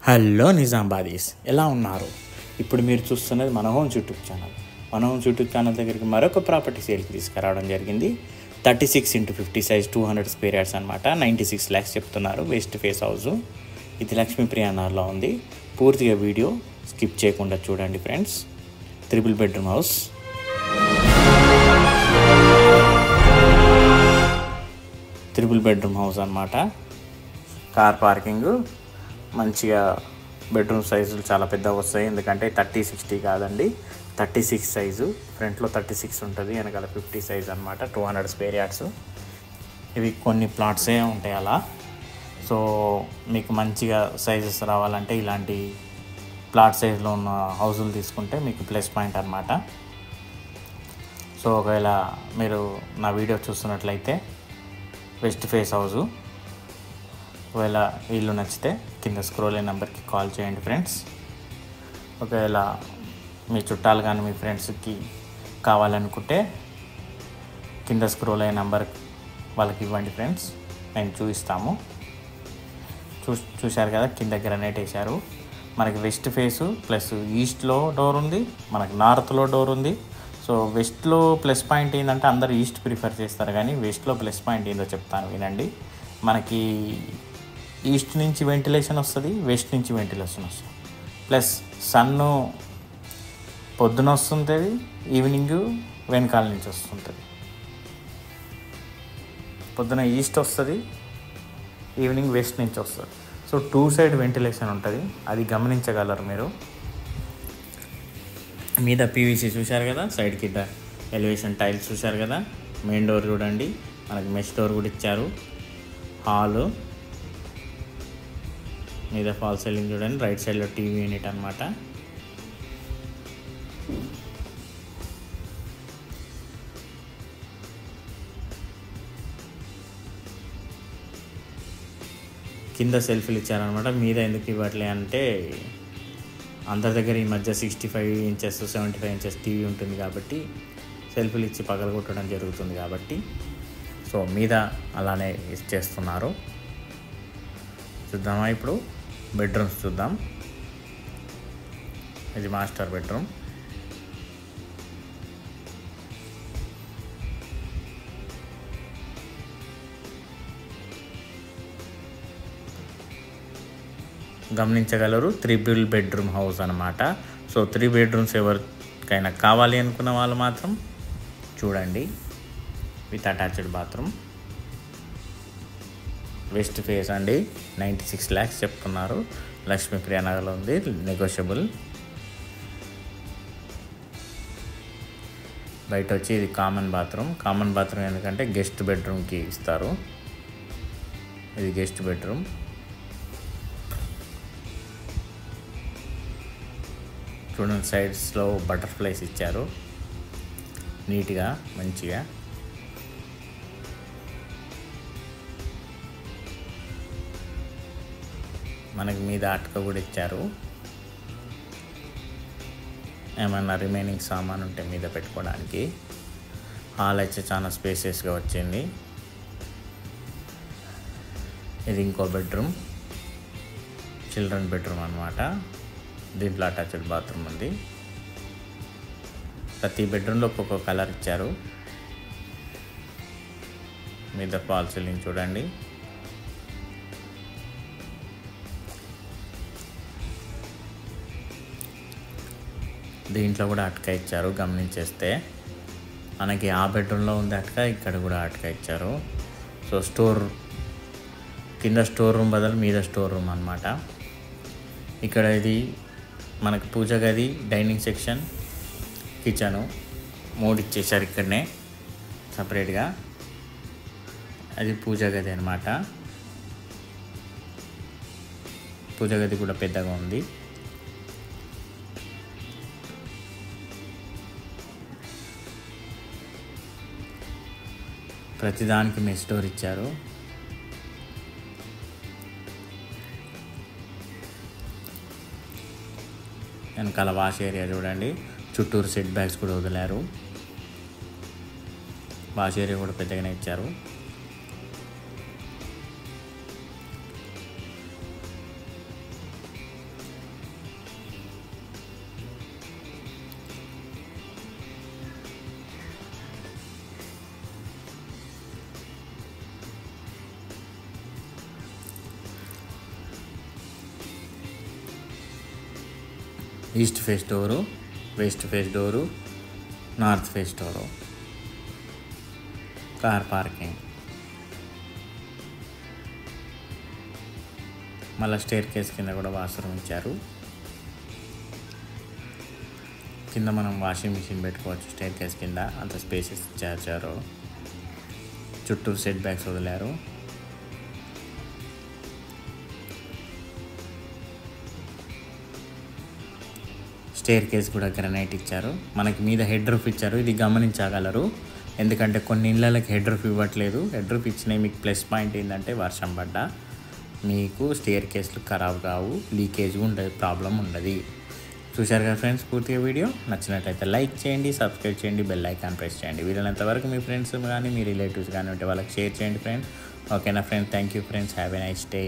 Hello నిజామాబాదీస్, ఎలా ఉన్నారు? ఇప్పుడు మీరు చూస్తున్నది మన హోమ్స్ యూట్యూబ్ ఛానల్. మన హోమ్స్ యూట్యూబ్ ఛానల్ దగ్గరికి మరొక ప్రాపర్టీ సేల్కి తీసుకురావడం జరిగింది. 36x50 సైజ్ 200 స్క్వేర్ యార్డ్స్ అనమాట. 96 lakhs చెప్తున్నారు. West face house. ఇది లక్ష్మీప్రియ నగర్లో ఉంది. పూర్తిగా వీడియో స్కిప్ చేయకుండా చూడండి friends. 3 bedroom house. Triple bedroom house అనమాట. కార్ పార్కింగ్ మంచిగా, బెడ్రూమ్ సైజులు చాలా పెద్దగా వస్తాయి. ఎందుకంటే 30-60 కాదండి, 36 సైజు. ఫ్రంట్లో 36 ఉంటుంది, వెనకాల 50 సైజ్ అనమాట. 200 స్క్వేర్ యార్డ్స్. ఇవి కొన్ని ప్లాట్సే ఉంటాయి అలా. సో మీకు మంచిగా సైజెస్ రావాలంటే ఇలాంటి ప్లాట్ సైజులో ఉన్న హౌజులు తీసుకుంటే మీకు ప్లస్ పాయింట్ అనమాట. సో ఒకవేళ మీరు నా వీడియో చూస్తున్నట్లయితే వెస్ట్ ఫేస్ హౌజు, ఒకవేళ ఇల్లు నచ్చితే కింద స్క్రోల్ అయిన నెంబర్కి కాల్ చేయండి ఫ్రెండ్స్. ఒకవేళ మీ చుట్టాలు కానీ మీ ఫ్రెండ్స్కి కావాలనుకుంటే కింద స్క్రోల్ అయిన నెంబర్ వాళ్ళకి ఇవ్వండి ఫ్రెండ్స్, మేము చూపిస్తాము. చూశారు కదా, కింద గ్రనైట్ వేశారు. మనకి వెస్ట్ ఫేసు ప్లస్ ఈస్ట్లో డోర్ ఉంది, మనకి నార్త్లో డోర్ ఉంది. సో వెస్ట్లో ప్లస్ పాయింట్ ఏంటంటే అందరూ ఈస్ట్ ప్రిఫర్ చేస్తారు, కానీ వెస్ట్లో ప్లస్ పాయింట్ ఏందో చెప్తాను వినండి. మనకి ఈస్ట్ నుంచి వెంటిలేషన్ వస్తుంది, వెస్ట్ నుంచి వెంటిలేషన్ వస్తుంది. ప్లస్ సన్ను పొద్దున వస్తుంటుంది, ఈవినింగ్ వెనకాల నుంచి వస్తుంటుంది. పొద్దున ఈస్ట్ వస్తుంది, ఈవినింగ్ వెస్ట్ నుంచి వస్తుంది. సో 2 side వెంటిలేషన్ ఉంటుంది, అది గమనించగలరు మీరు. మీద పీవీసీ చూశారు కదా, సైడ్ కింద ఎలివేషన్ టైల్స్ చూశారు కదా. మెయిన్ డోర్ చూడండి, మనకి మెష్ డోర్ కూడా ఇచ్చారు. హాలు మీద ఫాల్ సీలింగ్ చూడండి. రైట్ సైడ్లో టీవీ యూనిట్ అనమాట. కింద సెల్ఫీలు ఇచ్చారనమాట. మీద ఎందుకు ఇవ్వట్లే అంటే అందరి దగ్గర ఈ మధ్య 65 inches 75 inches టీవీ ఉంటుంది కాబట్టి సెల్ఫీలు ఇచ్చి పగలగొట్టడం జరుగుతుంది కాబట్టి సో మీద అలానే చేస్తున్నారు. చూద్దామా ఇప్పుడు బెడ్రూమ్స్ చూద్దాం. ఇది మాస్టర్ బెడ్రూమ్. గమనించగలరు, 3 bedroom హౌస్ అనమాట. సో 3 bedrooms ఎవరికైనా కావాలి అనుకున్న వాళ్ళు మాత్రం చూడండి. With attached bathroom. West face అండి. 96 lakhs చెప్తున్నారు. లక్ష్మీప్రియ నగర్లో ఉంది, నెగోషియబుల్. బయట వచ్చి ఇది కామన్ బాత్రూమ్. కామన్ బాత్రూమ్ ఎందుకంటే గెస్ట్ బెడ్రూమ్కి ఇస్తారు. ఇది గెస్ట్ బెడ్రూమ్. చూడండి, సైడ్స్లో బటర్ఫ్లైస్ ఇచ్చారు నీట్గా మంచిగా. మనకి మీద అటక కూడా ఇచ్చారు. ఏమన్నా రిమైనింగ్ సామాన్ ఉంటే మీద పెట్టుకోవడానికి. హాల్ అయితే చాలా స్పేసెస్గా వచ్చింది. ఇది ఇంకో బెడ్రూమ్, చిల్డ్రన్ బెడ్రూమ్ అనమాట. దీంట్లో అటాచ్డ్ బాత్రూమ్ ఉంది. ప్రతి బెడ్రూమ్లో ఒక్కొక్క కలర్ ఇచ్చారు. మీద ఫాల్ సీలింగ్ చూడండి. దీంట్లో కూడా అటక ఇచ్చారు. గమనించేస్తే మనకి ఆ బెడ్రూమ్లో ఉంది అటక, ఇక్కడ కూడా అటక ఇచ్చారు. సో స్టోర్ కింద స్టోర్ రూమ్ బదులు మీద స్టోర్ రూమ్ అనమాట. ఇక్కడ ఇది మనకి పూజ గది, డైనింగ్ సెక్షన్, కిచెను 3 ఇచ్చేసారు ఇక్కడనే సపరేట్గా. అది పూజ గది అనమాట. పూజ గది కూడా పెద్దగా ఉంది. ప్రతిదానికి మెస్ డోర్ ఇచ్చారు. వెనకాల వాష్ ఏరియా చూడండి. చుట్టూరు సెట్ బ్యాగ్స్ కూడా వదిలారు. వాష్ ఏరియా కూడా పెద్దగానే ఇచ్చారు. East face door, west face door, north face door, car parking. మళ్ళీ స్టేర్ కేస్ కింద కూడా వాష్రూమ్ ఇచ్చారు. కింద మనం వాషింగ్ మిషన్ పెట్టుకోవచ్చు స్టేర్ కేస్ కింద, అంత స్పేసెస్ ఇచ్చారు. చుట్టూ సెట్ బ్యాక్స్ వదిలారు. స్టేర్ కేస్ కూడా గ్రనైట్ ఇచ్చారు. మనకి మీద హెడ్ రూఫ్ ఇచ్చారు. ఇది గమనించగలరు, ఎందుకంటే కొన్ని ఇళ్ళకి హెడ్ రూఫ్ ఇవ్వట్లేదు. హెడ్ రూఫ్ ఇచ్చినవి మీకు ప్లస్ పాయింట్ ఏంటంటే వర్షం పడ్డా మీకు స్టేర్ కేస్లు ఖరాబ్ కావు, లీకేజ్ ఉండదు, ప్రాబ్లం ఉండదు. చూశారు కదా ఫ్రెండ్స్ పూర్తిగా వీడియో. నచ్చినట్లయితే లైక్ చేయండి, సబ్స్క్రైబ్ చేయండి, బెల్ ఐకాన్ ప్రెస్ చేయండి. వీలైనంతవరకు మీ ఫ్రెండ్స్ కానీ మీ రిలేటివ్స్ కానీ ఉంటే వాళ్ళకి షేర్ చేయండి ఫ్రెండ్స్. ఓకేనా friends, thank you friends, have a nice day.